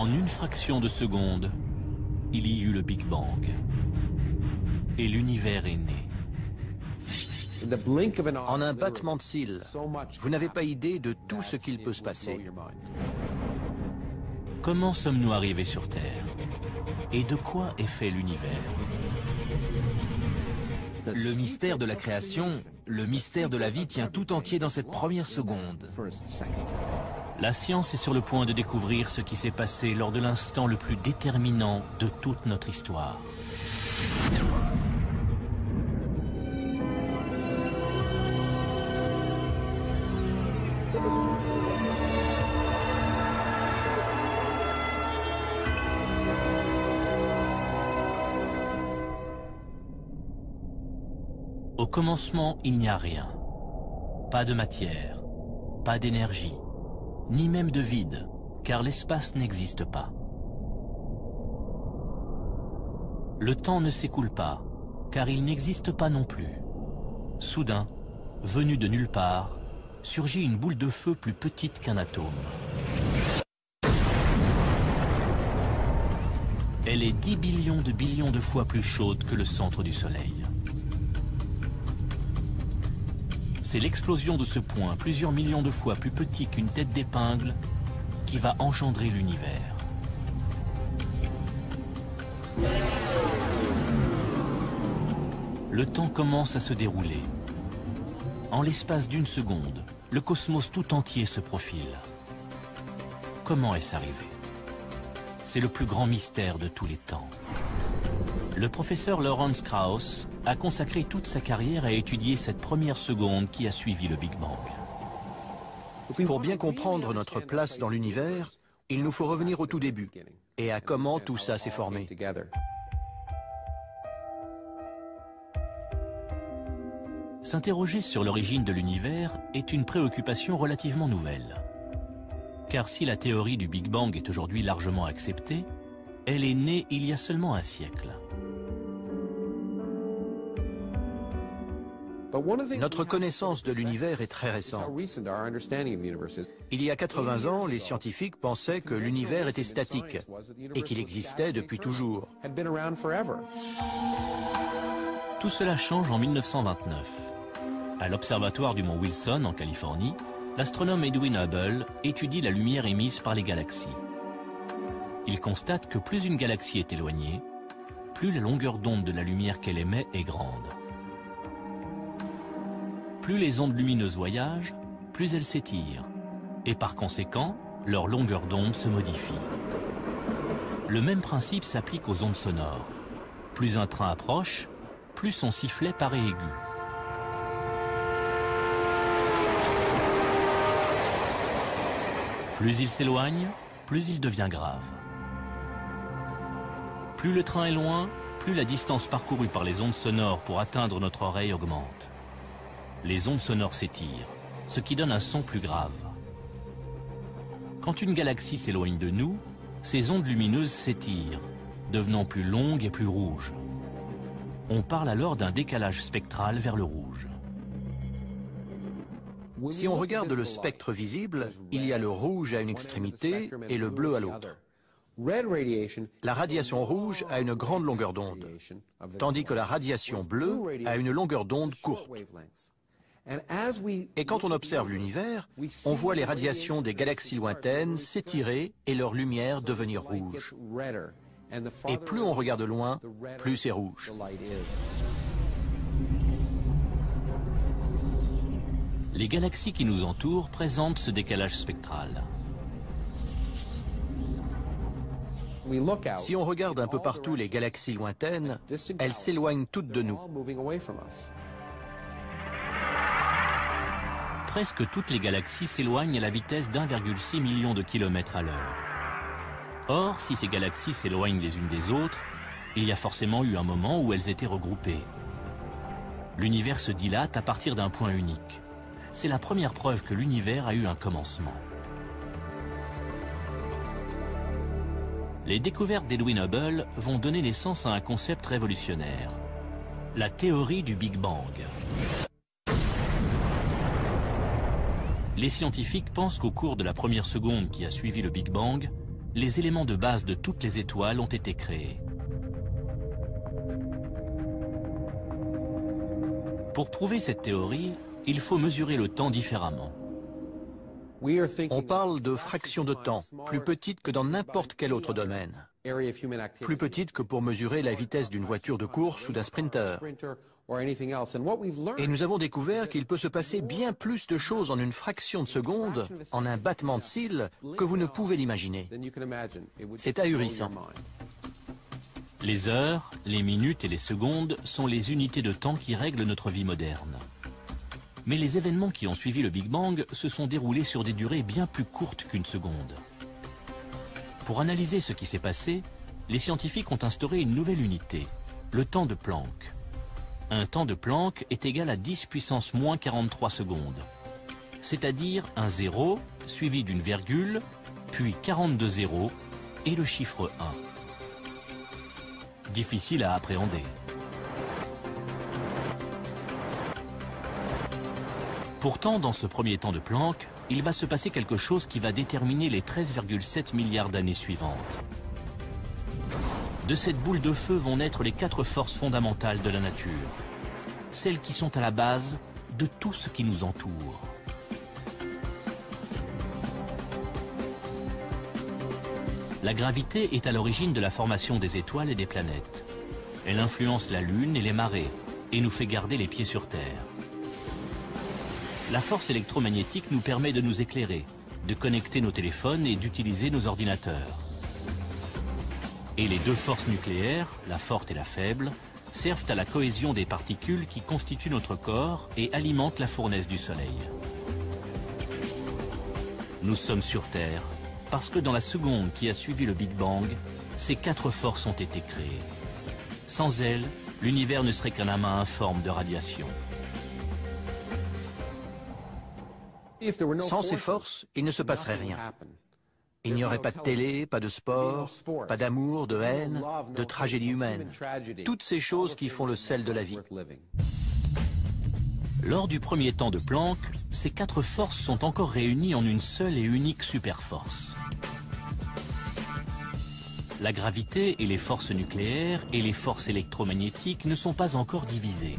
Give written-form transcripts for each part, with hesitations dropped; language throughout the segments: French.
En une fraction de seconde, il y eut le Big Bang. Et l'univers est né. En un battement de cils, vous n'avez pas idée de tout ce qu'il peut se passer. Comment sommes-nous arrivés sur Terre? Et de quoi est fait l'univers? Le mystère de la création, le mystère de la vie tient tout entier dans cette première seconde. La science est sur le point de découvrir ce qui s'est passé lors de l'instant le plus déterminant de toute notre histoire. Au commencement, il n'y a rien. Pas de matière, pas d'énergie, ni même de vide, car l'espace n'existe pas. Le temps ne s'écoule pas, car il n'existe pas non plus. Soudain, venue de nulle part, surgit une boule de feu plus petite qu'un atome. Elle est 10 billions de fois plus chaude que le centre du Soleil. C'est l'explosion de ce point, plusieurs millions de fois plus petit qu'une tête d'épingle, qui va engendrer l'univers. Le temps commence à se dérouler. En l'espace d'une seconde, le cosmos tout entier se profile. Comment est-ce arrivé? C'est le plus grand mystère de tous les temps. Le professeur Lawrence Krauss a consacré toute sa carrière à étudier cette première seconde qui a suivi le Big Bang. Pour bien comprendre notre place dans l'univers, il nous faut revenir au tout début et à comment tout ça s'est formé. S'interroger sur l'origine de l'univers est une préoccupation relativement nouvelle. Car si la théorie du Big Bang est aujourd'hui largement acceptée, elle est née il y a seulement un siècle. Notre connaissance de l'univers est très récente. Il y a 80 ans, les scientifiques pensaient que l'univers était statique et qu'il existait depuis toujours. Tout cela change en 1929. À l'observatoire du mont Wilson, en Californie, l'astronome Edwin Hubble étudie la lumière émise par les galaxies. Il constate que plus une galaxie est éloignée, plus la longueur d'onde de la lumière qu'elle émet est grande. Plus les ondes lumineuses voyagent, plus elles s'étirent, et par conséquent, leur longueur d'onde se modifie. Le même principe s'applique aux ondes sonores. Plus un train approche, plus son sifflet paraît aigu. Plus il s'éloigne, plus il devient grave. Plus le train est loin, plus la distance parcourue par les ondes sonores pour atteindre notre oreille augmente. Les ondes sonores s'étirent, ce qui donne un son plus grave. Quand une galaxie s'éloigne de nous, ces ondes lumineuses s'étirent, devenant plus longues et plus rouges. On parle alors d'un décalage spectral vers le rouge. Si on regarde le spectre visible, il y a le rouge à une extrémité et le bleu à l'autre. La radiation rouge a une grande longueur d'onde, tandis que la radiation bleue a une longueur d'onde courte. Et quand on observe l'univers, on voit les radiations des galaxies lointaines s'étirer et leur lumière devenir rouge. Et plus on regarde loin, plus c'est rouge. Les galaxies qui nous entourent présentent ce décalage spectral. Si on regarde un peu partout les galaxies lointaines, elles s'éloignent toutes de nous. Presque toutes les galaxies s'éloignent à la vitesse d'1,6 million de kilomètres à l'heure. Or, si ces galaxies s'éloignent les unes des autres, il y a forcément eu un moment où elles étaient regroupées. L'univers se dilate à partir d'un point unique. C'est la première preuve que l'univers a eu un commencement. Les découvertes d'Edwin Hubble vont donner naissance à un concept révolutionnaire, la théorie du Big Bang. Les scientifiques pensent qu'au cours de la première seconde qui a suivi le Big Bang, les éléments de base de toutes les étoiles ont été créés. Pour prouver cette théorie, il faut mesurer le temps différemment. On parle de fractions de temps, plus petites que dans n'importe quel autre domaine. Plus petites que pour mesurer la vitesse d'une voiture de course ou d'un sprinter. Et nous avons découvert qu'il peut se passer bien plus de choses en une fraction de seconde, en un battement de cils, que vous ne pouvez l'imaginer. C'est ahurissant. Les heures, les minutes et les secondes sont les unités de temps qui règlent notre vie moderne. Mais les événements qui ont suivi le Big Bang se sont déroulés sur des durées bien plus courtes qu'une seconde. Pour analyser ce qui s'est passé, les scientifiques ont instauré une nouvelle unité, le temps de Planck. Un temps de Planck est égal à 10 puissance moins 43 secondes, c'est-à-dire un 0 suivi d'une virgule, puis 42 zéros et le chiffre 1. Difficile à appréhender. Pourtant, dans ce premier temps de Planck, il va se passer quelque chose qui va déterminer les 13,7 milliards d'années suivantes. De cette boule de feu vont naître les 4 forces fondamentales de la nature, celles qui sont à la base de tout ce qui nous entoure. La gravité est à l'origine de la formation des étoiles et des planètes. Elle influence la Lune et les marées et nous fait garder les pieds sur Terre. La force électromagnétique nous permet de nous éclairer, de connecter nos téléphones et d'utiliser nos ordinateurs. Et les 2 forces nucléaires, la forte et la faible, servent à la cohésion des particules qui constituent notre corps et alimentent la fournaise du Soleil. Nous sommes sur Terre parce que dans la seconde qui a suivi le Big Bang, ces 4 forces ont été créées. Sans elles, l'univers ne serait qu'un amas informe de radiation. Sans ces forces, il ne se passerait rien. Il n'y aurait pas de télé, pas de sport, pas d'amour, de haine, de tragédie humaine. Toutes ces choses qui font le sel de la vie. Lors du premier temps de Planck, ces 4 forces sont encore réunies en une seule et unique superforce. La gravité et les forces nucléaires et les forces électromagnétiques ne sont pas encore divisées.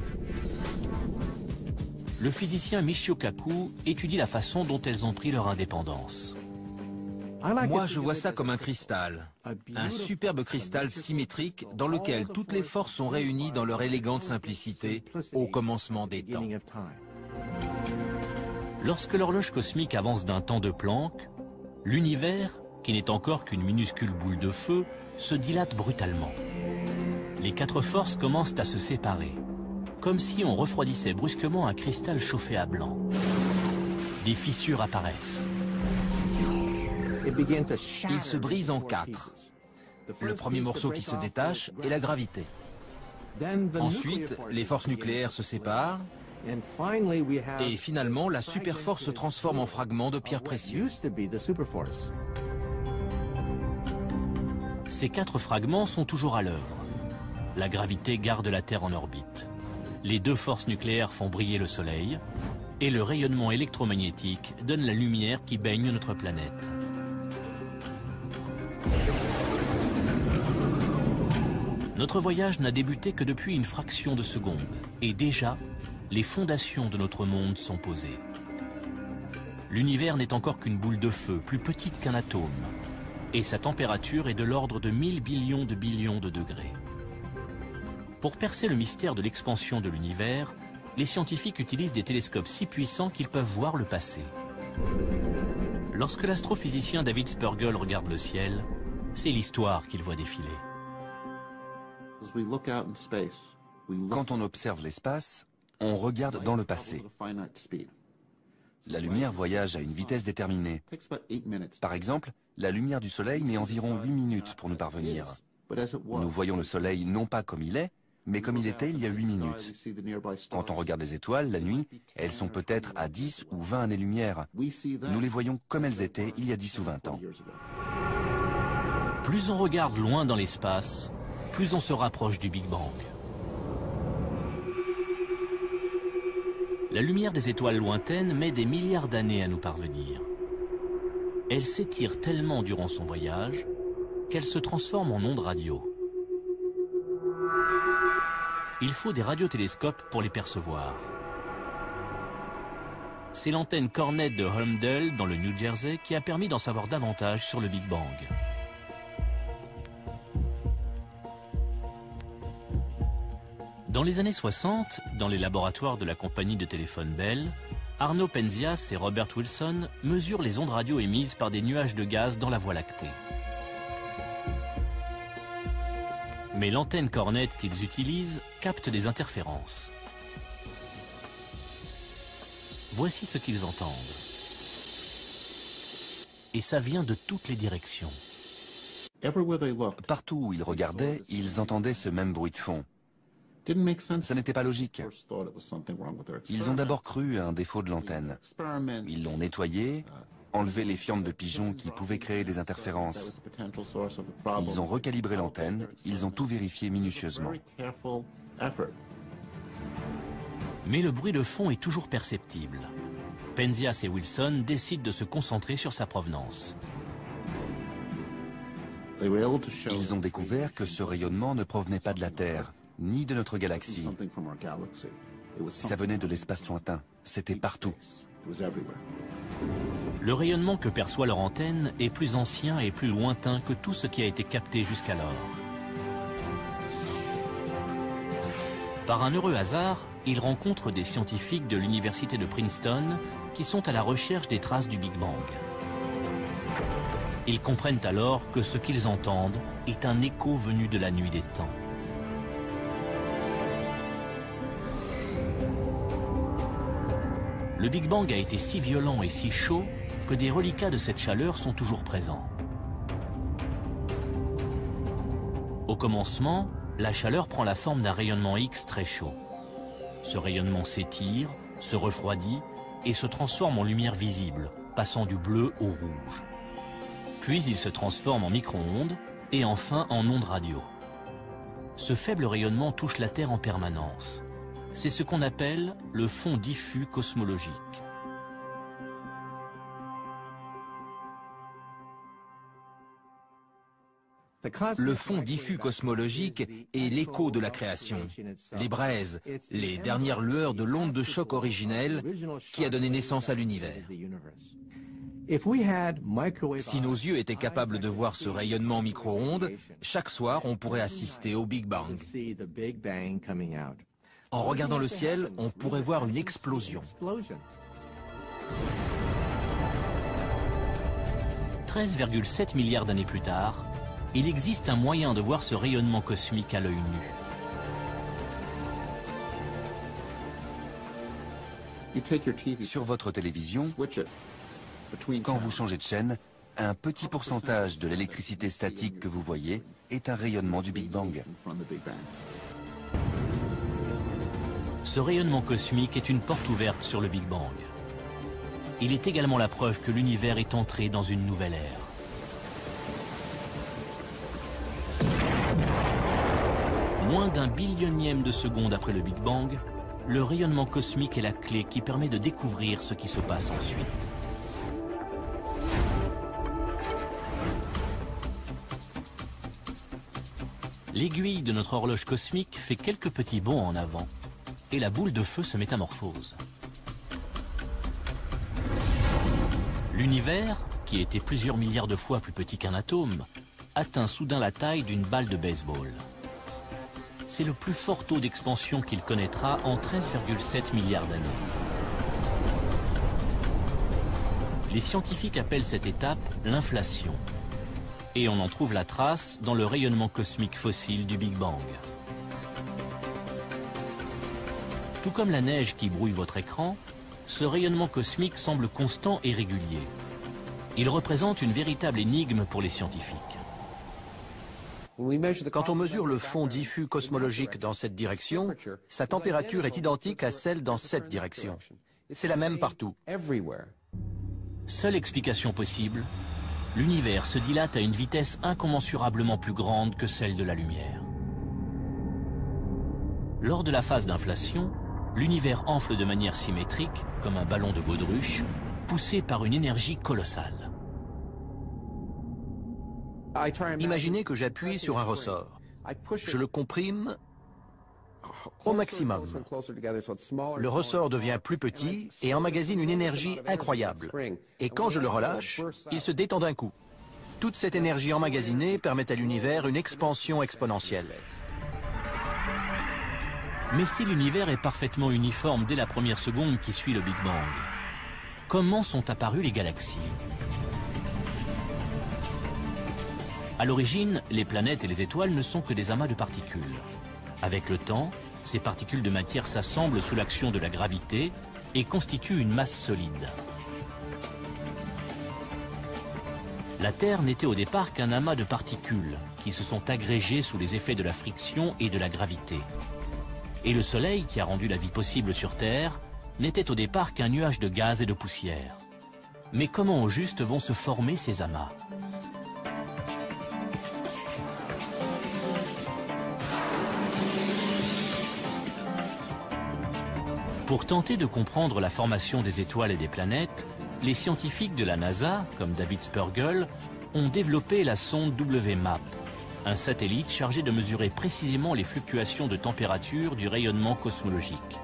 Le physicien Michio Kaku étudie la façon dont elles ont pris leur indépendance. Moi, je vois ça comme un cristal. Un superbe cristal symétrique dans lequel toutes les forces sont réunies dans leur élégante simplicité au commencement des temps. Lorsque l'horloge cosmique avance d'un temps de Planck, l'univers, qui n'est encore qu'une minuscule boule de feu, se dilate brutalement. Les 4 forces commencent à se séparer, comme si on refroidissait brusquement un cristal chauffé à blanc. Des fissures apparaissent. Il se brise en 4. Le premier morceau qui se détache est la gravité. Ensuite, les forces nucléaires se séparent. Et finalement, la superforce se transforme en fragments de pierres précieuses. Ces 4 fragments sont toujours à l'œuvre. La gravité garde la Terre en orbite. Les 2 forces nucléaires font briller le Soleil. Et le rayonnement électromagnétique donne la lumière qui baigne notre planète. Notre voyage n'a débuté que depuis une fraction de seconde. Et déjà, les fondations de notre monde sont posées. L'univers n'est encore qu'une boule de feu, plus petite qu'un atome. Et sa température est de l'ordre de 1000 billions de degrés. Pour percer le mystère de l'expansion de l'univers, les scientifiques utilisent des télescopes si puissants qu'ils peuvent voir le passé. Lorsque l'astrophysicien David Spergel regarde le ciel, c'est l'histoire qu'il voit défiler. Quand on observe l'espace, on regarde dans le passé. La lumière voyage à une vitesse déterminée. Par exemple, la lumière du Soleil met environ 8 minutes pour nous parvenir. Nous voyons le Soleil non pas comme il est, mais comme il était il y a 8 minutes. Quand on regarde les étoiles, la nuit, elles sont peut-être à 10 ou 20 années-lumière. Nous les voyons comme elles étaient il y a 10 ou 20 ans. Plus on regarde loin dans l'espace, plus on se rapproche du Big Bang. La lumière des étoiles lointaines met des milliards d'années à nous parvenir. Elle s'étire tellement durant son voyage qu'elle se transforme en ondes radio. Il faut des radiotélescopes pour les percevoir. C'est l'antenne Cornet de Holmdel dans le New Jersey qui a permis d'en savoir davantage sur le Big Bang. Dans les années 60, dans les laboratoires de la compagnie de téléphone Bell, Arno Penzias et Robert Wilson mesurent les ondes radio émises par des nuages de gaz dans la Voie lactée. Mais l'antenne Cornet qu'ils utilisent capte des interférences. Voici ce qu'ils entendent. Et ça vient de toutes les directions. Partout où ils regardaient, ils entendaient ce même bruit de fond. Ça n'était pas logique. Ils ont d'abord cru à un défaut de l'antenne. Ils l'ont nettoyée, enlevé les fientes de pigeons qui pouvaient créer des interférences. Ils ont recalibré l'antenne, ils ont tout vérifié minutieusement. Mais le bruit de fond est toujours perceptible. Penzias et Wilson décident de se concentrer sur sa provenance. Ils ont découvert que ce rayonnement ne provenait pas de la Terre, ni de notre galaxie. Ça venait de l'espace lointain. C'était partout. Le rayonnement que perçoit leur antenne est plus ancien et plus lointain que tout ce qui a été capté jusqu'alors. Par un heureux hasard, ils rencontrent des scientifiques de l'université de Princeton qui sont à la recherche des traces du Big Bang. Ils comprennent alors que ce qu'ils entendent est un écho venu de la nuit des temps. Le Big Bang a été si violent et si chaud que des reliquats de cette chaleur sont toujours présents. Au commencement, la chaleur prend la forme d'un rayonnement X très chaud. Ce rayonnement s'étire, se refroidit et se transforme en lumière visible, passant du bleu au rouge. Puis il se transforme en micro-ondes et enfin en ondes radio. Ce faible rayonnement touche la Terre en permanence. C'est ce qu'on appelle le fond diffus cosmologique. Le fond diffus cosmologique est l'écho de la création, les braises, les dernières lueurs de l'onde de choc originelle qui a donné naissance à l'univers. Si nos yeux étaient capables de voir ce rayonnement micro-ondes, chaque soir on pourrait assister au Big Bang. En regardant le ciel, on pourrait voir une explosion. 13,7 milliards d'années plus tard, il existe un moyen de voir ce rayonnement cosmique à l'œil nu. Sur votre télévision, quand vous changez de chaîne, un petit pourcentage de l'électricité statique que vous voyez est un rayonnement du Big Bang. Ce rayonnement cosmique est une porte ouverte sur le Big Bang. Il est également la preuve que l'univers est entré dans une nouvelle ère. Moins d'un billionième de seconde après le Big Bang, le rayonnement cosmique est la clé qui permet de découvrir ce qui se passe ensuite. L'aiguille de notre horloge cosmique fait quelques petits bonds en avant et la boule de feu se métamorphose. L'univers, qui était plusieurs milliards de fois plus petit qu'un atome, atteint soudain la taille d'une balle de baseball. C'est le plus fort taux d'expansion qu'il connaîtra en 13,7 milliards d'années. Les scientifiques appellent cette étape l'inflation. Et on en trouve la trace dans le rayonnement cosmique fossile du Big Bang. Tout comme la neige qui brouille votre écran, ce rayonnement cosmique semble constant et régulier. Il représente une véritable énigme pour les scientifiques. Quand on mesure le fond diffus cosmologique dans cette direction, sa température est identique à celle dans cette direction. C'est la même partout. Seule explication possible, l'univers se dilate à une vitesse incommensurablement plus grande que celle de la lumière. Lors de la phase d'inflation, l'univers enfle de manière symétrique, comme un ballon de baudruche, poussé par une énergie colossale. Imaginez que j'appuie sur un ressort. Je le comprime au maximum. Le ressort devient plus petit et emmagasine une énergie incroyable. Et quand je le relâche, il se détend d'un coup. Toute cette énergie emmagasinée permet à l'univers une expansion exponentielle. Mais si l'univers est parfaitement uniforme dès la première seconde qui suit le Big Bang, comment sont apparues les galaxies? À l'origine, les planètes et les étoiles ne sont que des amas de particules. Avec le temps, ces particules de matière s'assemblent sous l'action de la gravité et constituent une masse solide. La Terre n'était au départ qu'un amas de particules qui se sont agrégées sous les effets de la friction et de la gravité. Et le Soleil, qui a rendu la vie possible sur Terre, n'était au départ qu'un nuage de gaz et de poussière. Mais comment au juste vont se former ces amas? Pour tenter de comprendre la formation des étoiles et des planètes, les scientifiques de la NASA, comme David Spergel, ont développé la sonde WMAP, un satellite chargé de mesurer précisément les fluctuations de température du rayonnement cosmologique.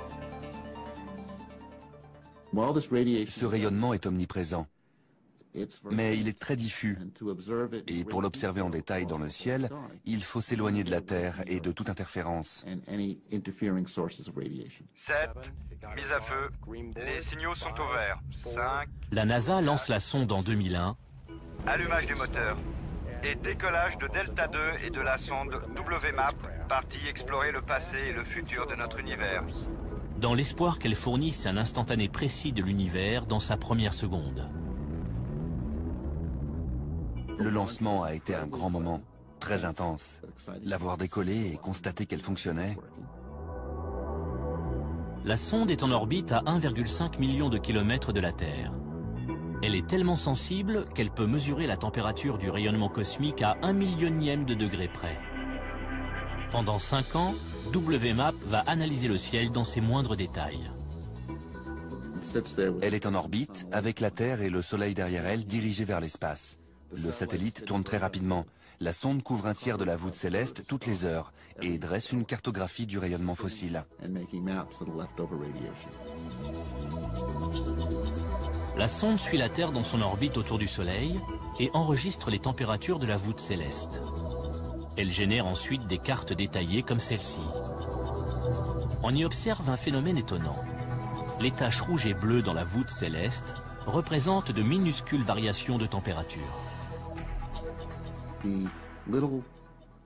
Ce rayonnement est omniprésent, mais il est très diffus. Et pour l'observer en détail dans le ciel, il faut s'éloigner de la Terre et de toute interférence. 7, mise à feu, les signaux sont au vert. 5, La NASA lance la sonde en 2001, allumage des moteurs. Et décollage de Delta 2 et de la sonde WMAP, partie explorer le passé et le futur de notre univers. dans l'espoir qu'elle fournisse un instantané précis de l'univers dans sa première seconde. Le lancement a été un grand moment, très intense. L'avoir décollée et constater qu'elle fonctionnait. La sonde est en orbite à 1,5 million de kilomètres de la Terre. Elle est tellement sensible qu'elle peut mesurer la température du rayonnement cosmique à 1 millionième de degré près. Pendant 5 ans, WMAP va analyser le ciel dans ses moindres détails. Elle est en orbite, avec la Terre et le Soleil derrière elle, dirigés vers l'espace. Le satellite tourne très rapidement. La sonde couvre un tiers de la voûte céleste toutes les heures et dresse une cartographie du rayonnement fossile. La sonde suit la Terre dans son orbite autour du Soleil et enregistre les températures de la voûte céleste. Elle génère ensuite des cartes détaillées comme celle-ci. On y observe un phénomène étonnant. Les taches rouges et bleues dans la voûte céleste représentent de minuscules variations de température.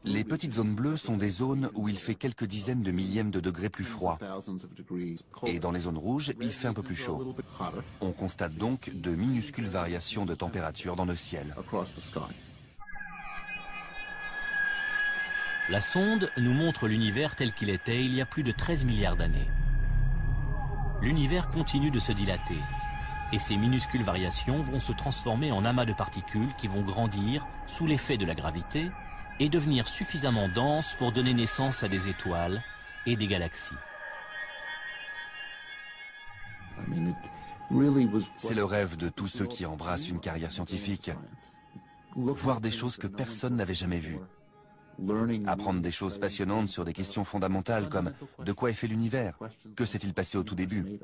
Les petites zones bleues sont des zones où il fait quelques dizaines de millièmes de degrés plus froid. Et dans les zones rouges, il fait un peu plus chaud. On constate donc de minuscules variations de température dans le ciel. La sonde nous montre l'univers tel qu'il était il y a plus de 13 milliards d'années. L'univers continue de se dilater, et ces minuscules variations vont se transformer en amas de particules qui vont grandir sous l'effet de la gravité et devenir suffisamment denses pour donner naissance à des étoiles et des galaxies. C'est le rêve de tous ceux qui embrassent une carrière scientifique. Voir des choses que personne n'avait jamais vues. Apprendre des choses passionnantes sur des questions fondamentales comme de quoi est fait l'univers? Que s'est-il passé au tout début?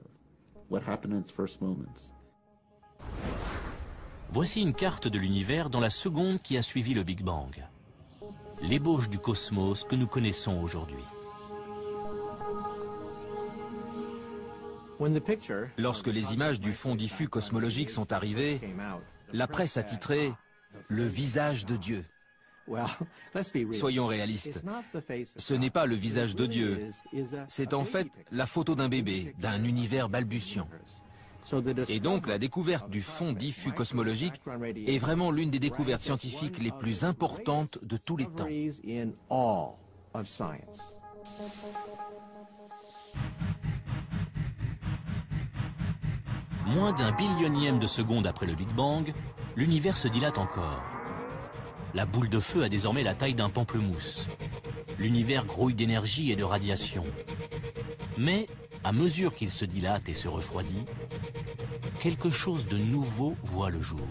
Voici une carte de l'univers dans la seconde qui a suivi le Big Bang. L'ébauche du cosmos que nous connaissons aujourd'hui. Lorsque les images du fond diffus cosmologique sont arrivées, la presse a titré « Le visage de Dieu ». Soyons réalistes, ce n'est pas le visage de Dieu, c'est en fait la photo d'un bébé, d'un univers balbutiant. Et donc la découverte du fond diffus cosmologique est vraiment l'une des découvertes scientifiques les plus importantes de tous les temps. Moins d'un billionième de seconde après le Big Bang, l'univers se dilate encore. La boule de feu a désormais la taille d'un pamplemousse. L'univers grouille d'énergie et de radiation. Mais, à mesure qu'il se dilate et se refroidit, quelque chose de nouveau voit le jour.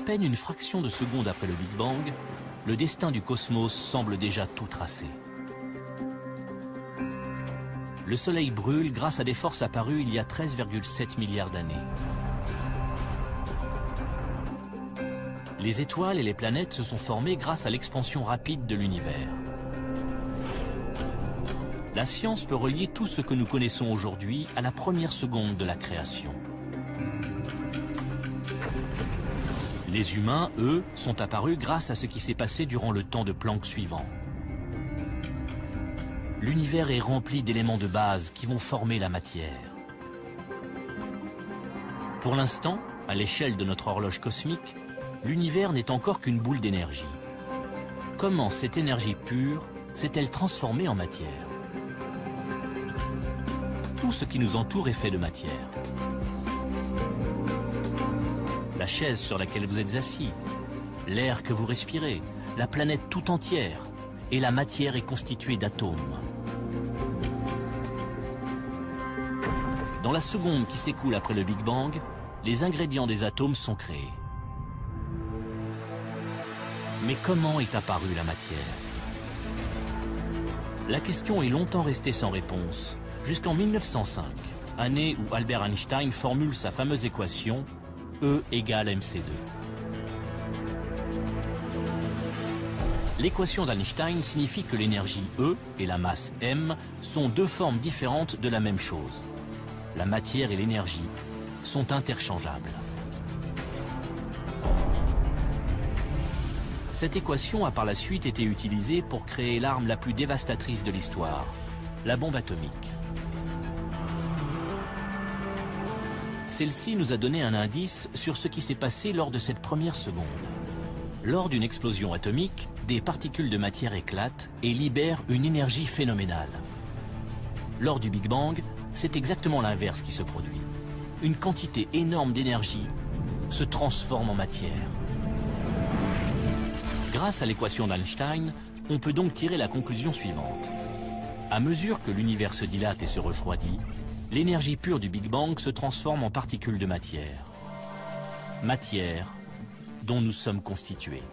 peine une fraction de seconde après le Big Bang, le destin du cosmos semble déjà tout tracé. Le Soleil brûle grâce à des forces apparues il y a 13,7 milliards d'années. Les étoiles et les planètes se sont formées grâce à l'expansion rapide de l'univers. La science peut relier tout ce que nous connaissons aujourd'hui à la première seconde de la création. Les humains, eux, sont apparus grâce à ce qui s'est passé durant le temps de Planck suivant. L'univers est rempli d'éléments de base qui vont former la matière. Pour l'instant, à l'échelle de notre horloge cosmique, l'univers n'est encore qu'une boule d'énergie. Comment cette énergie pure s'est-elle transformée en matière? Tout ce qui nous entoure est fait de matière. La chaise sur laquelle vous êtes assis, l'air que vous respirez, la planète tout entière, et la matière est constituée d'atomes. Dans la seconde qui s'écoule après le Big Bang, les ingrédients des atomes sont créés. Mais comment est apparue la matière? La question est longtemps restée sans réponse, jusqu'en 1905, année où Albert Einstein formule sa fameuse équation E égale mc2. L'équation d'Einstein signifie que l'énergie E et la masse m sont deux formes différentes de la même chose. La matière et l'énergie sont interchangeables. Cette équation a par la suite été utilisée pour créer l'arme la plus dévastatrice de l'histoire, la bombe atomique. Celle-ci nous a donné un indice sur ce qui s'est passé lors de cette première seconde. Lors d'une explosion atomique, des particules de matière éclatent et libèrent une énergie phénoménale. Lors du Big Bang, c'est exactement l'inverse qui se produit. Une quantité énorme d'énergie se transforme en matière. Grâce à l'équation d'Einstein, on peut donc tirer la conclusion suivante. À mesure que l'univers se dilate et se refroidit, l'énergie pure du Big Bang se transforme en particules de matière. Matière dont nous sommes constitués.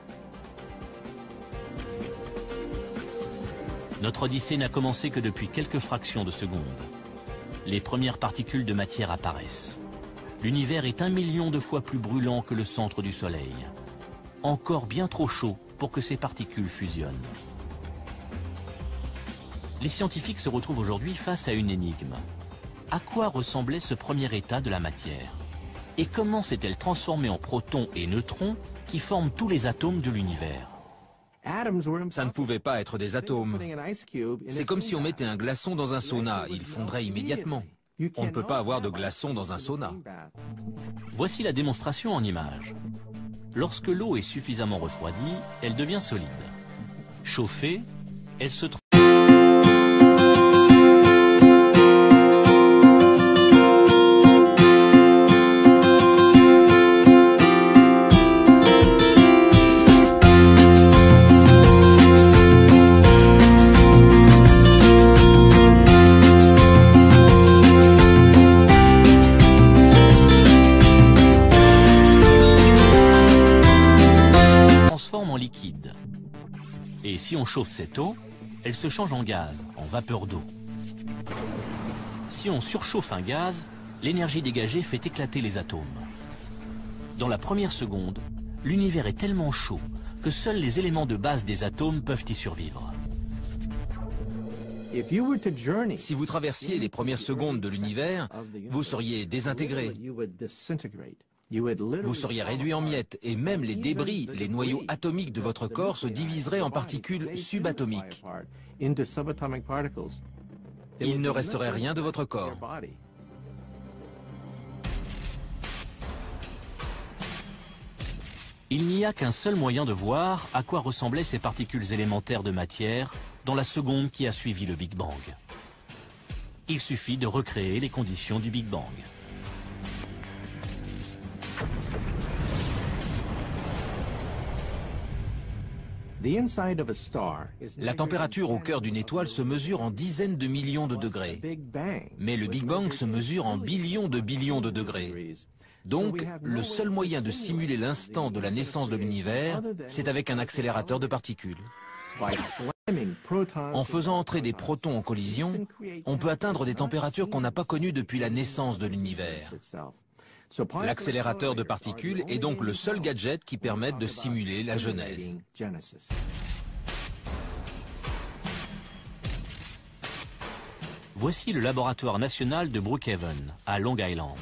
Notre odyssée n'a commencé que depuis quelques fractions de secondes. Les premières particules de matière apparaissent. L'univers est 1 million de fois plus brûlant que le centre du Soleil. Encore bien trop chaud pour que ces particules fusionnent. Les scientifiques se retrouvent aujourd'hui face à une énigme. À quoi ressemblait ce premier état de la matière? Et comment s'est-elle transformée en protons et neutrons qui forment tous les atomes de l'univers? Ça ne pouvait pas être des atomes. C'est comme si on mettait un glaçon dans un sauna, il fondrait immédiatement. On ne peut pas avoir de glaçon dans un sauna. Voici la démonstration en images. Lorsque l'eau est suffisamment refroidie, elle devient solide. Chauffée, elle se transforme. En liquide. Et si on chauffe cette eau, elle se change en gaz, en vapeur d'eau. Si on surchauffe un gaz, l'énergie dégagée fait éclater les atomes. Dans la première seconde, l'univers est tellement chaud que seuls les éléments de base des atomes peuvent y survivre. Si vous traversiez les premières secondes de l'univers, vous seriez désintégré. Vous seriez réduit en miettes et même les débris, les noyaux atomiques de votre corps se diviseraient en particules subatomiques. Il ne resterait rien de votre corps. Il n'y a qu'un seul moyen de voir à quoi ressemblaient ces particules élémentaires de matière dans la seconde qui a suivi le Big Bang. Il suffit de recréer les conditions du Big Bang. La température au cœur d'une étoile se mesure en dizaines de millions de degrés. Mais le Big Bang se mesure en billions de degrés. Donc, le seul moyen de simuler l'instant de la naissance de l'univers, c'est avec un accélérateur de particules. En faisant entrer des protons en collision, on peut atteindre des températures qu'on n'a pas connues depuis la naissance de l'univers. L'accélérateur de particules est donc le seul gadget qui permette de simuler la genèse. Voici le laboratoire national de Brookhaven, à Long Island.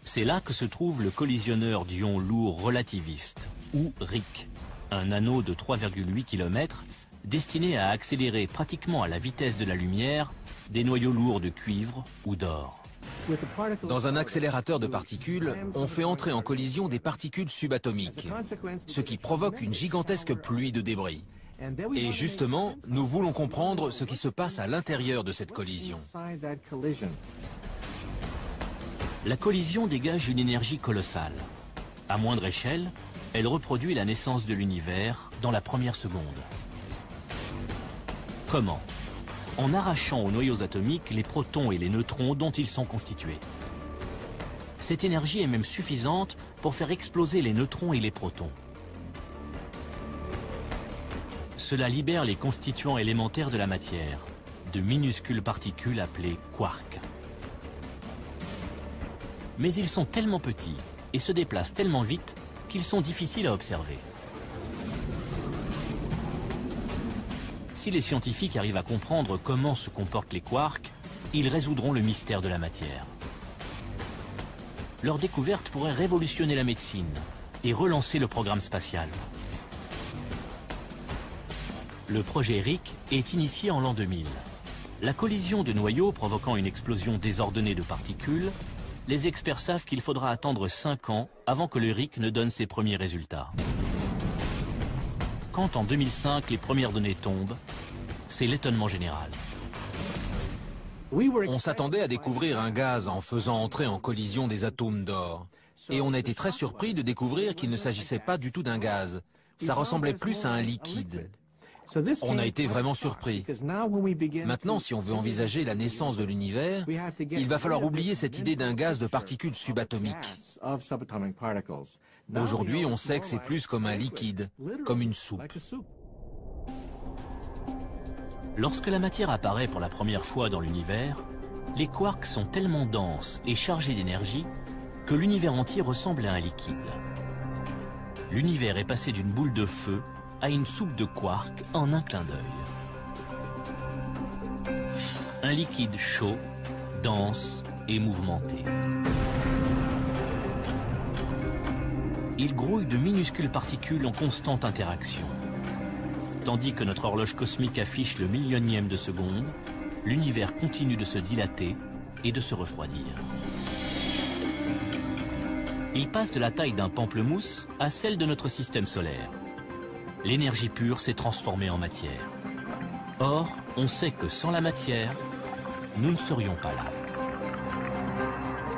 C'est là que se trouve le collisionneur d'ions lourds relativistes, ou RHIC, un anneau de 3,8 km destiné à accélérer pratiquement à la vitesse de la lumière des noyaux lourds de cuivre ou d'or. Dans un accélérateur de particules, on fait entrer en collision des particules subatomiques, ce qui provoque une gigantesque pluie de débris. Et justement, nous voulons comprendre ce qui se passe à l'intérieur de cette collision. La collision dégage une énergie colossale. À moindre échelle, elle reproduit la naissance de l'univers dans la première seconde. Comment? En arrachant aux noyaux atomiques les protons et les neutrons dont ils sont constitués. Cette énergie est même suffisante pour faire exploser les neutrons et les protons. Cela libère les constituants élémentaires de la matière, de minuscules particules appelées quarks. Mais ils sont tellement petits et se déplacent tellement vite qu'ils sont difficiles à observer. Si les scientifiques arrivent à comprendre comment se comportent les quarks, ils résoudront le mystère de la matière. Leur découverte pourrait révolutionner la médecine et relancer le programme spatial. Le projet RHIC est initié en l'an 2000. La collision de noyaux provoquant une explosion désordonnée de particules, les experts savent qu'il faudra attendre 5 ans avant que le RHIC ne donne ses premiers résultats. Quand en 2005 les premières données tombent, c'est l'étonnement général. On s'attendait à découvrir un gaz en faisant entrer en collision des atomes d'or. Et on a été très surpris de découvrir qu'il ne s'agissait pas du tout d'un gaz. Ça ressemblait plus à un liquide. On a été vraiment surpris. Maintenant, si on veut envisager la naissance de l'univers, il va falloir oublier cette idée d'un gaz de particules subatomiques. Aujourd'hui, on sait que c'est plus comme un liquide, comme une soupe. Lorsque la matière apparaît pour la première fois dans l'univers, les quarks sont tellement denses et chargés d'énergie que l'univers entier ressemble à un liquide. L'univers est passé d'une boule de feu à une soupe de quarks en un clin d'œil. Un liquide chaud, dense et mouvementé. Il grouille de minuscules particules en constante interaction. Tandis que notre horloge cosmique affiche le millionième de seconde, l'univers continue de se dilater et de se refroidir. Il passe de la taille d'un pamplemousse à celle de notre système solaire. L'énergie pure s'est transformée en matière. Or, on sait que sans la matière, nous ne serions pas là.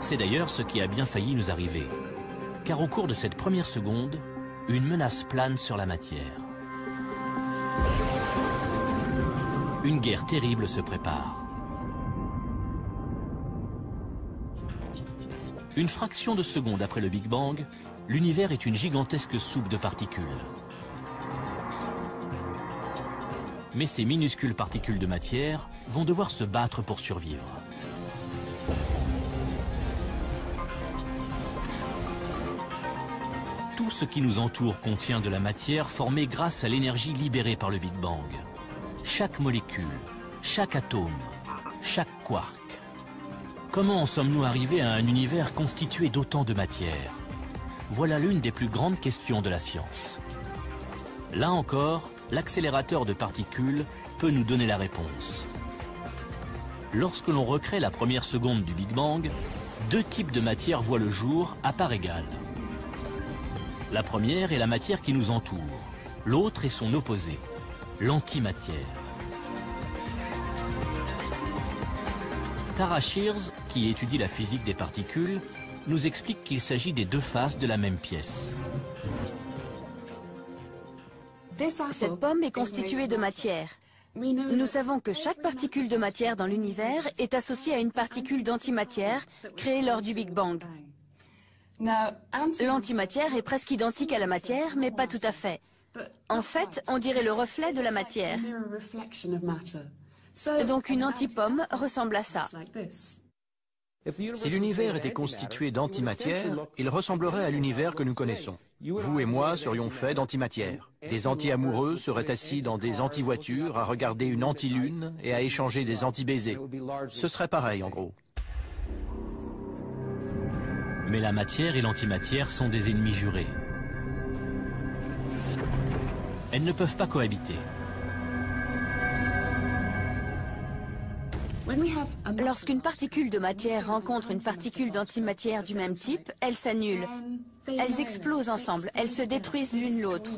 C'est d'ailleurs ce qui a bien failli nous arriver. Car au cours de cette première seconde, une menace plane sur la matière. Une guerre terrible se prépare. Une fraction de seconde après le Big Bang, l'univers est une gigantesque soupe de particules. Mais ces minuscules particules de matière vont devoir se battre pour survivre. Tout ce qui nous entoure contient de la matière formée grâce à l'énergie libérée par le Big Bang. Chaque molécule, chaque atome, chaque quark. Comment en sommes-nous arrivés à un univers constitué d'autant de matière? Voilà l'une des plus grandes questions de la science. Là encore, l'accélérateur de particules peut nous donner la réponse. Lorsque l'on recrée la première seconde du Big Bang, 2 types de matière voient le jour à part égale. La première est la matière qui nous entoure. L'autre est son opposé, l'antimatière. Tara Shears, qui étudie la physique des particules, nous explique qu'il s'agit des 2 faces de la même pièce. Cette pomme est constituée de matière. Nous savons que chaque particule de matière dans l'univers est associée à une particule d'antimatière créée lors du Big Bang. L'antimatière est presque identique à la matière, mais pas tout à fait. En fait, on dirait le reflet de la matière. Donc une antipomme ressemble à ça. Si l'univers était constitué d'antimatière, il ressemblerait à l'univers que nous connaissons. Vous et moi serions faits d'antimatière. Des anti-amoureux seraient assis dans des anti-voitures à regarder une anti-lune et à échanger des anti-baisers. Ce serait pareil en gros. Mais la matière et l'antimatière sont des ennemis jurés. Elles ne peuvent pas cohabiter. Lorsqu'une particule de matière rencontre une particule d'antimatière du même type, elles s'annulent. Elles explosent ensemble, elles se détruisent l'une l'autre.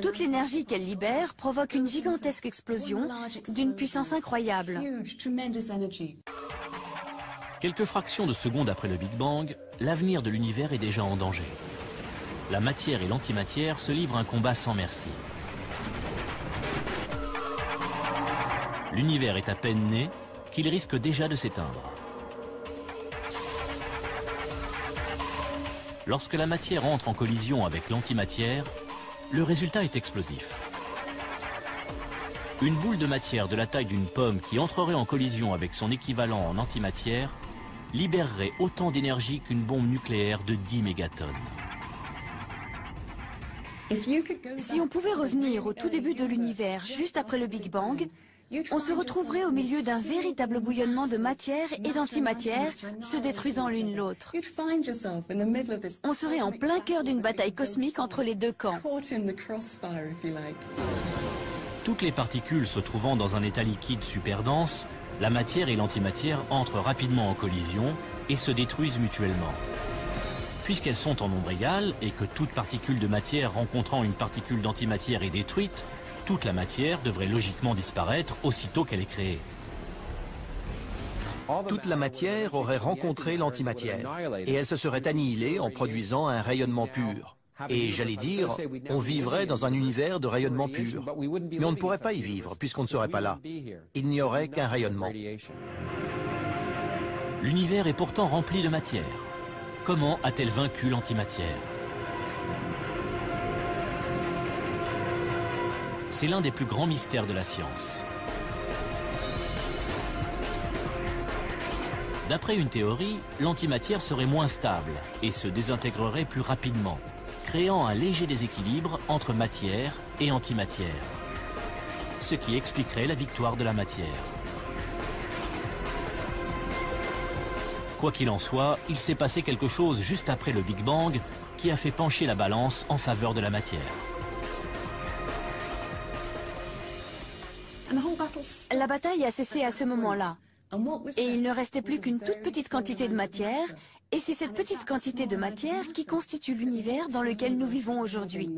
Toute l'énergie qu'elles libèrent provoque une gigantesque explosion d'une puissance incroyable. Quelques fractions de secondes après le Big Bang, l'avenir de l'univers est déjà en danger. La matière et l'antimatière se livrent un combat sans merci. L'univers est à peine né qu'il risque déjà de s'éteindre. Lorsque la matière entre en collision avec l'antimatière, le résultat est explosif. Une boule de matière de la taille d'une pomme qui entrerait en collision avec son équivalent en antimatière libérerait autant d'énergie qu'une bombe nucléaire de 10 mégatonnes. Si on pouvait revenir au tout début de l'univers, juste après le Big Bang, on se retrouverait au milieu d'un véritable bouillonnement de matière et d'antimatière se détruisant l'une l'autre. On serait en plein cœur d'une bataille cosmique entre les deux camps. Toutes les particules se trouvant dans un état liquide super dense, la matière et l'antimatière entrent rapidement en collision et se détruisent mutuellement. Puisqu'elles sont en nombre égal et que toute particule de matière rencontrant une particule d'antimatière est détruite, toute la matière devrait logiquement disparaître aussitôt qu'elle est créée. Toute la matière aurait rencontré l'antimatière et elle se serait annihilée en produisant un rayonnement pur. Et j'allais dire, on vivrait dans un univers de rayonnement pur. Mais on ne pourrait pas y vivre puisqu'on ne serait pas là. Il n'y aurait qu'un rayonnement. L'univers est pourtant rempli de matière. Comment a-t-elle vaincu l'antimatière? C'est l'un des plus grands mystères de la science. D'après une théorie, l'antimatière serait moins stable et se désintégrerait plus rapidement, créant un léger déséquilibre entre matière et antimatière, ce qui expliquerait la victoire de la matière. Quoi qu'il en soit, il s'est passé quelque chose juste après le Big Bang qui a fait pencher la balance en faveur de la matière. La bataille a cessé à ce moment-là. Et il ne restait plus qu'une toute petite quantité de matière, et c'est cette petite quantité de matière qui constitue l'univers dans lequel nous vivons aujourd'hui.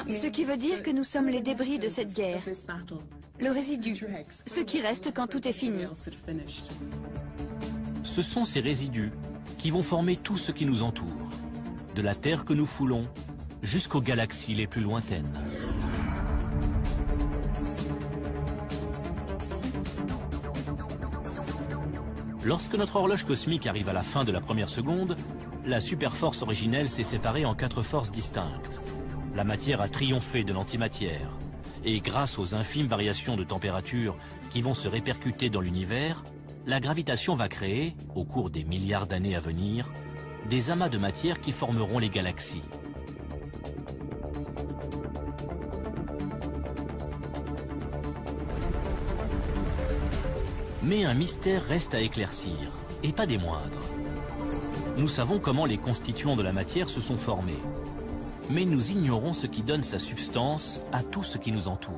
Ce qui veut dire que nous sommes les débris de cette guerre, le résidu, ce qui reste quand tout est fini. Ce sont ces résidus qui vont former tout ce qui nous entoure, de la Terre que nous foulons jusqu'aux galaxies les plus lointaines. Lorsque notre horloge cosmique arrive à la fin de la première seconde, la superforce originelle s'est séparée en 4 forces distinctes. La matière a triomphé de l'antimatière. Et grâce aux infimes variations de température qui vont se répercuter dans l'univers, la gravitation va créer, au cours des milliards d'années à venir, des amas de matière qui formeront les galaxies. Mais un mystère reste à éclaircir, et pas des moindres. Nous savons comment les constituants de la matière se sont formés, mais nous ignorons ce qui donne sa substance à tout ce qui nous entoure.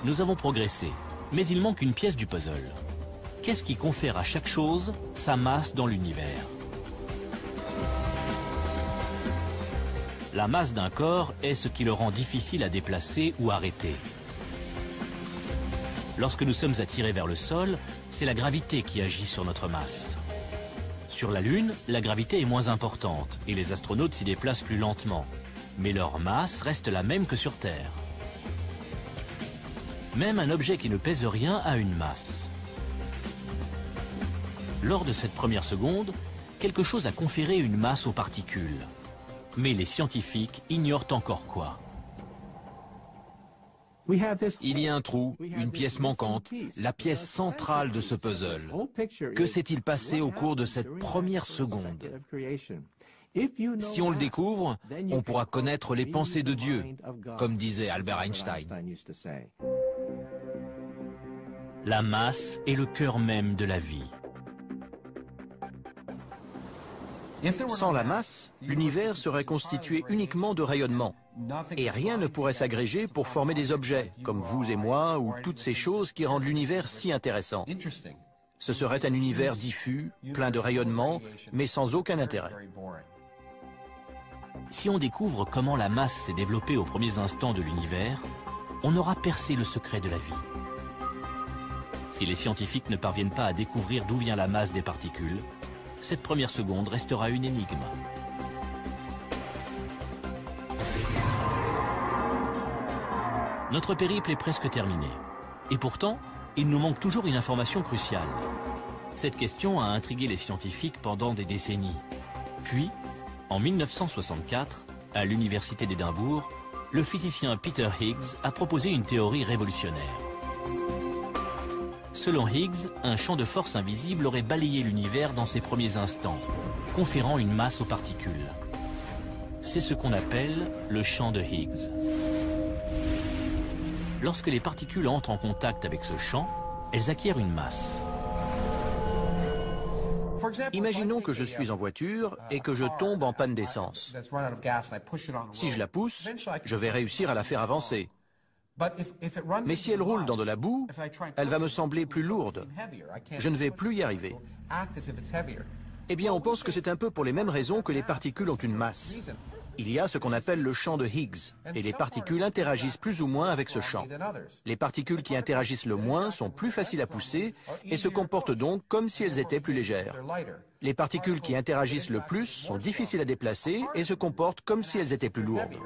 Nous avons progressé, mais il manque une pièce du puzzle. Qu'est-ce qui confère à chaque chose sa masse dans l'univers? La masse d'un corps est ce qui le rend difficile à déplacer ou arrêter. Lorsque nous sommes attirés vers le sol, c'est la gravité qui agit sur notre masse. Sur la Lune, la gravité est moins importante et les astronautes s'y déplacent plus lentement. Mais leur masse reste la même que sur Terre. Même un objet qui ne pèse rien a une masse. Lors de cette première seconde, quelque chose a conféré une masse aux particules. Mais les scientifiques ignorent encore quoi. Il y a un trou, une pièce manquante, la pièce centrale de ce puzzle. Que s'est-il passé au cours de cette première seconde? Si on le découvre, on pourra connaître les pensées de Dieu, comme disait Albert Einstein. La masse est le cœur même de la vie. Sans la masse, l'univers serait constitué uniquement de rayonnement. Et rien ne pourrait s'agréger pour former des objets, comme vous et moi, ou toutes ces choses qui rendent l'univers si intéressant. Ce serait un univers diffus, plein de rayonnement, mais sans aucun intérêt. Si on découvre comment la masse s'est développée aux premiers instants de l'univers, on aura percé le secret de la vie. Si les scientifiques ne parviennent pas à découvrir d'où vient la masse des particules, cette première seconde restera une énigme. Notre périple est presque terminé. Et pourtant, il nous manque toujours une information cruciale. Cette question a intrigué les scientifiques pendant des décennies. Puis, en 1964, à l'université d'Édimbourg, le physicien Peter Higgs a proposé une théorie révolutionnaire. Selon Higgs, un champ de force invisible aurait balayé l'univers dans ses premiers instants, conférant une masse aux particules. C'est ce qu'on appelle le champ de Higgs. Lorsque les particules entrent en contact avec ce champ, elles acquièrent une masse. Imaginons que je suis en voiture et que je tombe en panne d'essence. Si je la pousse, je vais réussir à la faire avancer. Mais si elle roule dans de la boue, elle va me sembler plus lourde. Je ne vais plus y arriver. Eh bien, on pense que c'est un peu pour les mêmes raisons que les particules ont une masse. Il y a ce qu'on appelle le champ de Higgs, et les particules interagissent plus ou moins avec ce champ. Les particules qui interagissent le moins sont plus faciles à pousser et se comportent donc comme si elles étaient plus légères. Les particules qui interagissent le plus sont difficiles à déplacer et se comportent comme si elles étaient plus lourdes.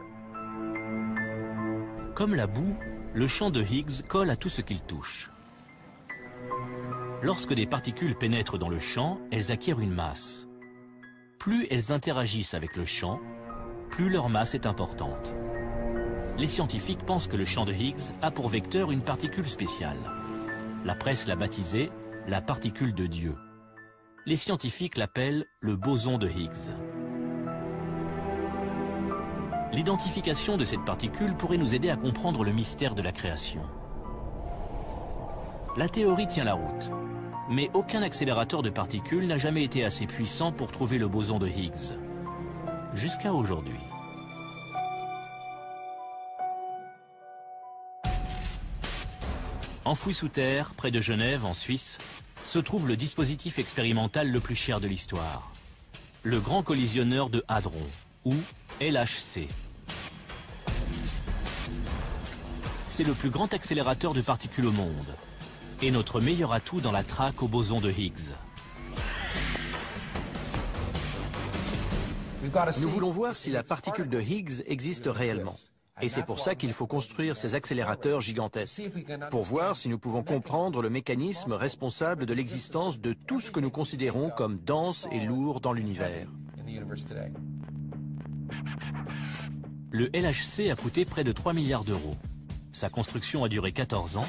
Comme la boue, le champ de Higgs colle à tout ce qu'il touche. Lorsque des particules pénètrent dans le champ, elles acquièrent une masse. Plus elles interagissent avec le champ, plus leur masse est importante. Les scientifiques pensent que le champ de Higgs a pour vecteur une particule spéciale. La presse l'a baptisée la particule de Dieu. Les scientifiques l'appellent le boson de Higgs. L'identification de cette particule pourrait nous aider à comprendre le mystère de la création. La théorie tient la route, mais aucun accélérateur de particules n'a jamais été assez puissant pour trouver le boson de Higgs. Jusqu'à aujourd'hui. Enfoui sous terre, près de Genève, en Suisse, se trouve le dispositif expérimental le plus cher de l'histoire. Le Grand Collisionneur de Hadron, ou LHC. C'est le plus grand accélérateur de particules au monde, et notre meilleur atout dans la traque au boson de Higgs. Nous voulons voir si la particule de Higgs existe réellement. Et c'est pour ça qu'il faut construire ces accélérateurs gigantesques, pour voir si nous pouvons comprendre le mécanisme responsable de l'existence de tout ce que nous considérons comme dense et lourd dans l'univers. Le LHC a coûté près de 3 milliards d'euros. Sa construction a duré 14 ans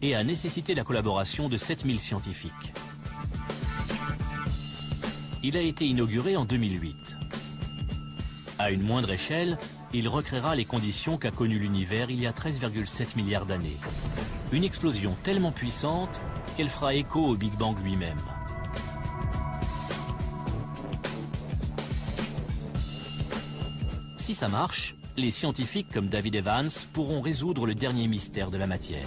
et a nécessité la collaboration de 7000 scientifiques. Il a été inauguré en 2008. À une moindre échelle, il recréera les conditions qu'a connues l'univers il y a 13,7 milliards d'années. Une explosion tellement puissante qu'elle fera écho au Big Bang lui-même. Si ça marche, les scientifiques comme David Evans pourront résoudre le dernier mystère de la matière.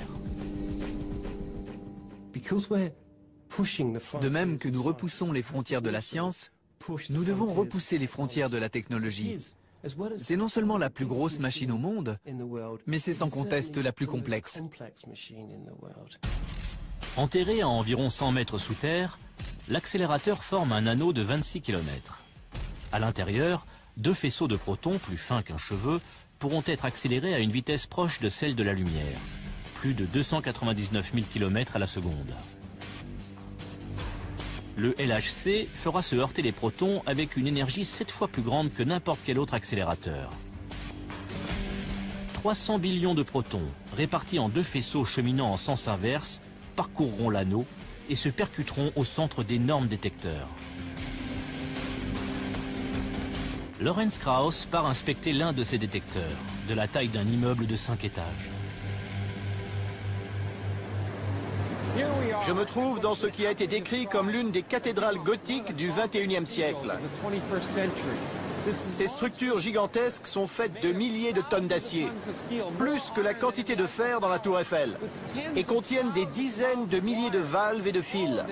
De même que nous repoussons les frontières de la science, nous devons repousser les frontières de la technologie. C'est non seulement la plus grosse machine au monde, mais c'est sans conteste la plus complexe. Enterré à environ 100 mètres sous terre, l'accélérateur forme un anneau de 26 km. À l'intérieur, 2 faisceaux de protons plus fins qu'un cheveu pourront être accélérés à une vitesse proche de celle de la lumière. plus de 299 000 km à la seconde. Le LHC fera se heurter les protons avec une énergie 7 fois plus grande que n'importe quel autre accélérateur. 300 billions de protons, répartis en 2 faisceaux cheminant en sens inverse, parcourront l'anneau et se percuteront au centre d'énormes détecteurs. Lawrence Krauss part inspecter l'un de ces détecteurs, de la taille d'un immeuble de 5 étages. Je me trouve dans ce qui a été décrit comme l'une des cathédrales gothiques du XXIe siècle. Ces structures gigantesques sont faites de milliers de tonnes d'acier, plus que la quantité de fer dans la tour Eiffel, et contiennent des dizaines de milliers de valves et de fils.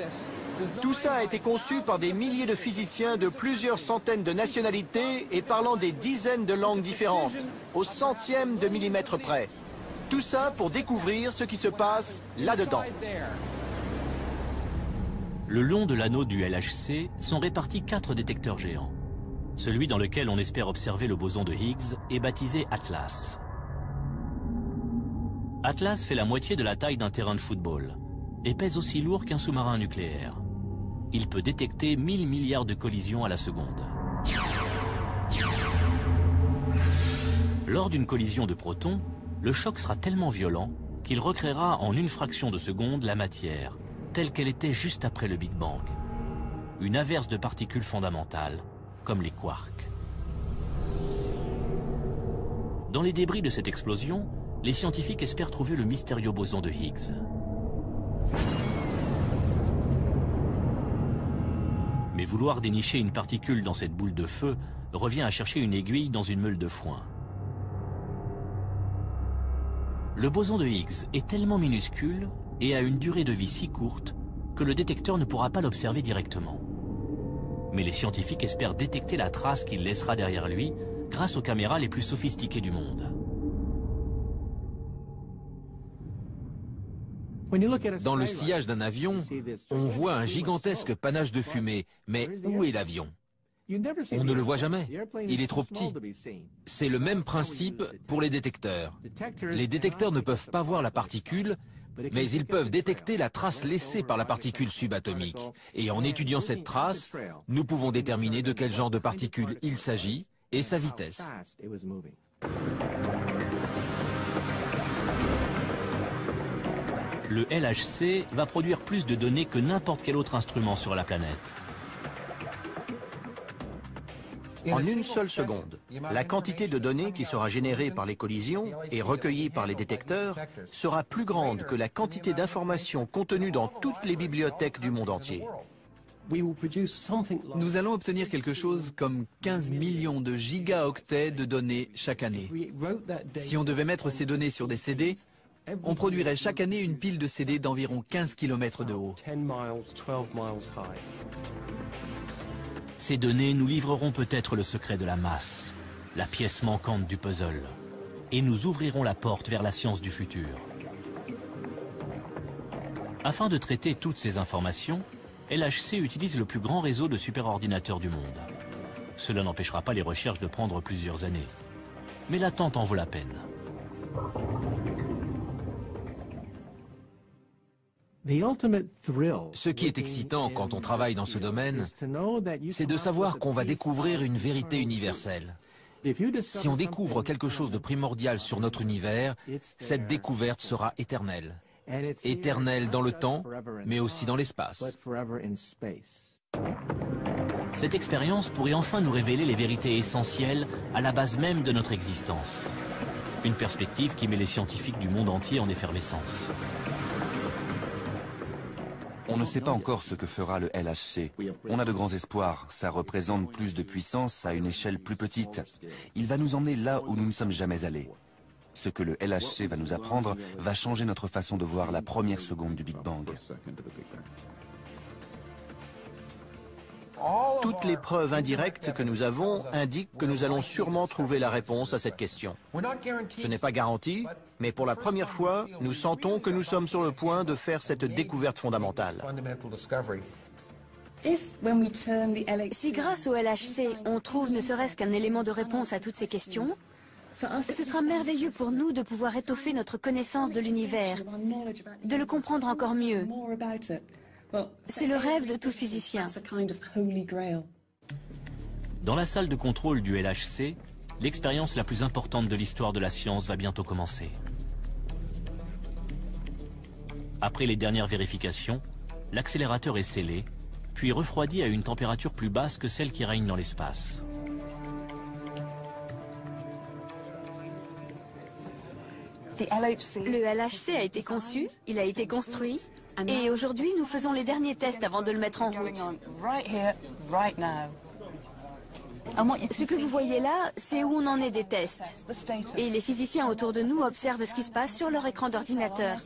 Tout ça a été conçu par des milliers de physiciens de plusieurs centaines de nationalités et parlant des dizaines de langues différentes, au centième de millimètre près. Tout ça pour découvrir ce qui se passe là-dedans. Le long de l'anneau du LHC sont répartis 4 détecteurs géants. Celui dans lequel on espère observer le boson de Higgs est baptisé Atlas. Atlas fait la moitié de la taille d'un terrain de football et pèse aussi lourd qu'un sous-marin nucléaire. Il peut détecter 1000 milliards de collisions à la seconde. Lors d'une collision de protons, le choc sera tellement violent qu'il recréera en une fraction de seconde la matière, telle qu'elle était juste après le Big Bang. Une averse de particules fondamentales, comme les quarks. Dans les débris de cette explosion, les scientifiques espèrent trouver le mystérieux boson de Higgs. Mais vouloir dénicher une particule dans cette boule de feu revient à chercher une aiguille dans une meule de foin. Le boson de Higgs est tellement minuscule et a une durée de vie si courte que le détecteur ne pourra pas l'observer directement. Mais les scientifiques espèrent détecter la trace qu'il laissera derrière lui grâce aux caméras les plus sophistiquées du monde. Dans le sillage d'un avion, on voit un gigantesque panache de fumée. Mais où est l'avion? On ne le voit jamais. Il est trop petit. C'est le même principe pour les détecteurs. Les détecteurs ne peuvent pas voir la particule, mais ils peuvent détecter la trace laissée par la particule subatomique. Et en étudiant cette trace, nous pouvons déterminer de quel genre de particule il s'agit et sa vitesse. Le LHC va produire plus de données que n'importe quel autre instrument sur la planète. En une seule seconde, la quantité de données qui sera générée par les collisions et recueillie par les détecteurs sera plus grande que la quantité d'informations contenues dans toutes les bibliothèques du monde entier. Nous allons obtenir quelque chose comme 15 millions de gigaoctets de données chaque année. Si on devait mettre ces données sur des CD, on produirait chaque année une pile de CD d'environ 15 km de haut. Ces données nous livreront peut-être le secret de la masse, la pièce manquante du puzzle, et nous ouvriront la porte vers la science du futur. Afin de traiter toutes ces informations, LHC utilise le plus grand réseau de superordinateurs du monde. Cela n'empêchera pas les recherches de prendre plusieurs années. Mais l'attente en vaut la peine. Ce qui est excitant quand on travaille dans ce domaine, c'est de savoir qu'on va découvrir une vérité universelle. Si on découvre quelque chose de primordial sur notre univers, cette découverte sera éternelle. Éternelle dans le temps, mais aussi dans l'espace. Cette expérience pourrait enfin nous révéler les vérités essentielles à la base même de notre existence. Une perspective qui met les scientifiques du monde entier en effervescence. On ne sait pas encore ce que fera le LHC. On a de grands espoirs. Ça représente plus de puissance à une échelle plus petite. Il va nous emmener là où nous ne sommes jamais allés. Ce que le LHC va nous apprendre va changer notre façon de voir la première seconde du Big Bang. Toutes les preuves indirectes que nous avons indiquent que nous allons sûrement trouver la réponse à cette question. Ce n'est pas garanti, mais pour la première fois, nous sentons que nous sommes sur le point de faire cette découverte fondamentale. Si grâce au LHC, on trouve ne serait-ce qu'un élément de réponse à toutes ces questions, Ce sera merveilleux pour nous de pouvoir étoffer notre connaissance de l'univers, de le comprendre encore mieux. C'est le rêve de tout physicien. Dans la salle de contrôle du LHC, l'expérience la plus importante de l'histoire de la science va bientôt commencer. Après les dernières vérifications, l'accélérateur est scellé, puis refroidi à une température plus basse que celle qui règne dans l'espace. Le LHC a été conçu, il a été construit, et aujourd'hui nous faisons les derniers tests avant de le mettre en route. Ce que vous voyez là, c'est où on en est des tests. Et les physiciens autour de nous observent ce qui se passe sur leur écran d'ordinateur.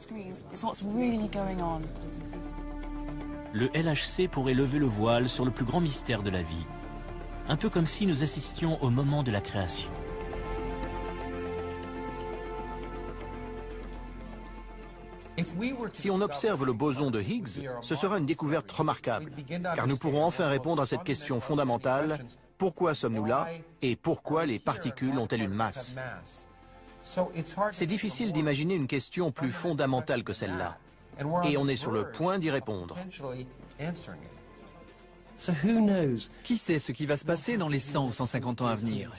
Le LHC pourrait lever le voile sur le plus grand mystère de la vie, un peu comme si nous assistions au moment de la création. Si on observe le boson de Higgs, ce sera une découverte remarquable, car nous pourrons enfin répondre à cette question fondamentale: pourquoi sommes-nous là et pourquoi les particules ont-elles une masse? C'est difficile d'imaginer une question plus fondamentale que celle-là, et on est sur le point d'y répondre. Qui sait ce qui va se passer dans les 100 ou 150 ans à venir?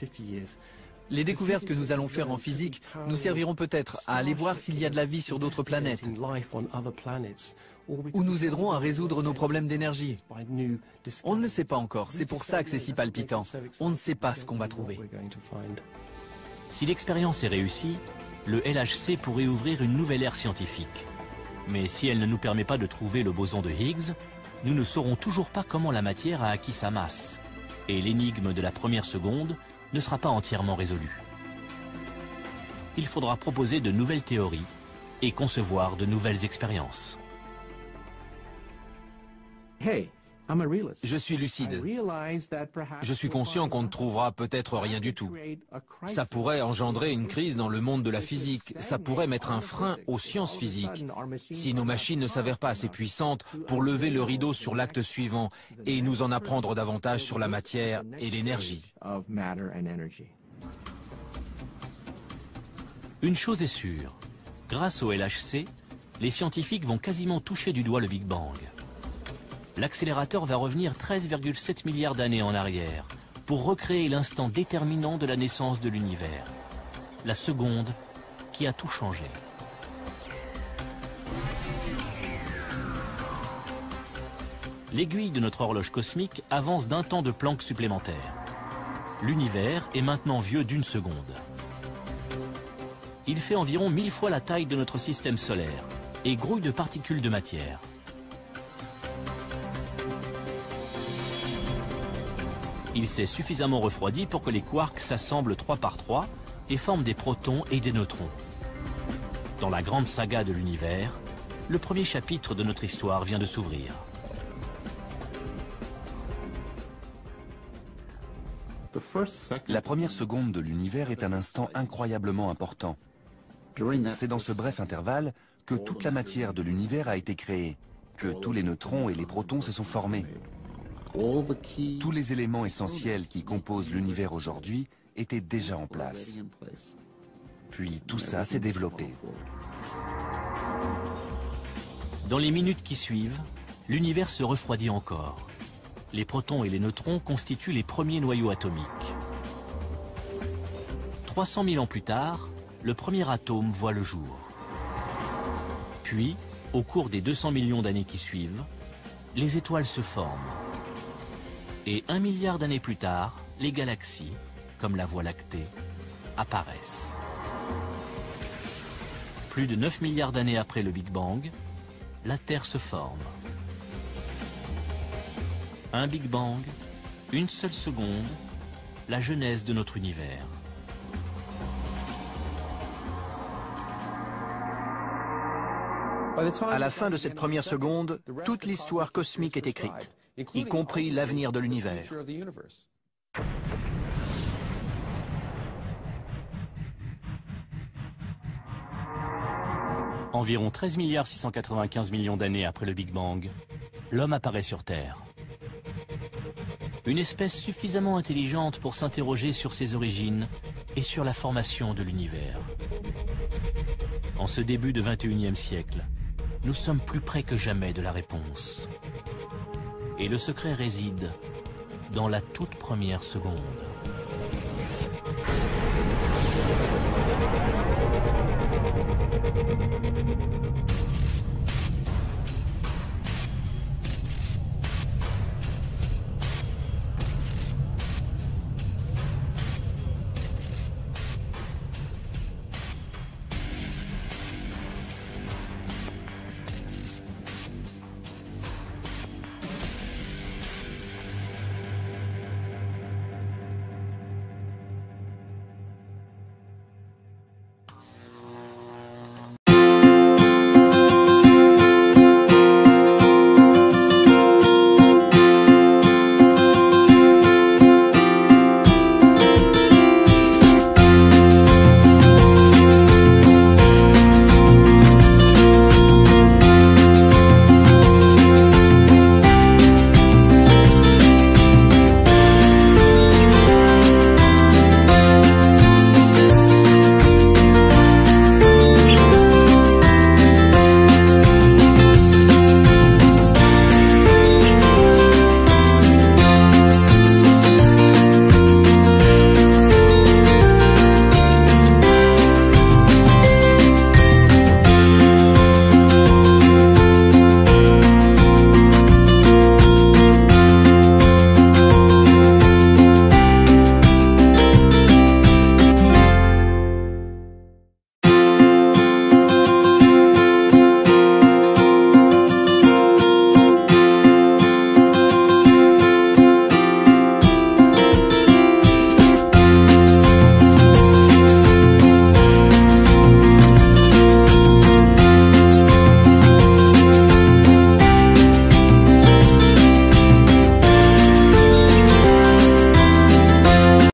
Les découvertes que nous allons faire en physique nous serviront peut-être à aller voir s'il y a de la vie sur d'autres planètes, ou nous aideront à résoudre nos problèmes d'énergie. On ne le sait pas encore, c'est pour ça que c'est si palpitant. On ne sait pas ce qu'on va trouver. Si l'expérience est réussie, le LHC pourrait ouvrir une nouvelle ère scientifique. Mais si elle ne nous permet pas de trouver le boson de Higgs, nous ne saurons toujours pas comment la matière a acquis sa masse. Et l'énigme de la première seconde ne sera pas entièrement résolue. Il faudra proposer de nouvelles théories et concevoir de nouvelles expériences. Je suis lucide. Je suis conscient qu'on ne trouvera peut-être rien du tout. Ça pourrait engendrer une crise dans le monde de la physique. Ça pourrait mettre un frein aux sciences physiques. Si nos machines ne s'avèrent pas assez puissantes pour lever le rideau sur l'acte suivant et nous en apprendre davantage sur la matière et l'énergie. Une chose est sûre, grâce au LHC, les scientifiques vont quasiment toucher du doigt le Big Bang. L'accélérateur va revenir 13,7 milliards d'années en arrière pour recréer l'instant déterminant de la naissance de l'univers, la seconde qui a tout changé. L'aiguille de notre horloge cosmique avance d'un temps de Planck supplémentaire. L'univers est maintenant vieux d'une seconde. Il fait environ 1000 fois la taille de notre système solaire et grouille de particules de matière. Il s'est suffisamment refroidi pour que les quarks s'assemblent 3 par 3 et forment des protons et des neutrons. Dans la grande saga de l'univers, le premier chapitre de notre histoire vient de s'ouvrir. La première seconde de l'univers est un instant incroyablement important. C'est dans ce bref intervalle que toute la matière de l'univers a été créée, que tous les neutrons et les protons se sont formés. Tous les éléments essentiels qui composent l'univers aujourd'hui étaient déjà en place. Puis tout ça s'est développé. Dans les minutes qui suivent, l'univers se refroidit encore. Les protons et les neutrons constituent les premiers noyaux atomiques. 300 000 ans plus tard, le premier atome voit le jour. Puis, au cours des 200 millions d'années qui suivent, les étoiles se forment. Et 1 milliard d'années plus tard, les galaxies, comme la Voie lactée, apparaissent. Plus de 9 milliards d'années après le Big Bang, la Terre se forme. Un Big Bang, une seule seconde, la genèse de notre univers. À la fin de cette première seconde, toute l'histoire cosmique est écrite, y compris l'avenir de l'univers. Environ 13 695 millions d'années après le Big Bang, l'homme apparaît sur Terre. Une espèce suffisamment intelligente pour s'interroger sur ses origines et sur la formation de l'univers. En ce début de 21e siècle, nous sommes plus près que jamais de la réponse. Et le secret réside dans la toute première seconde.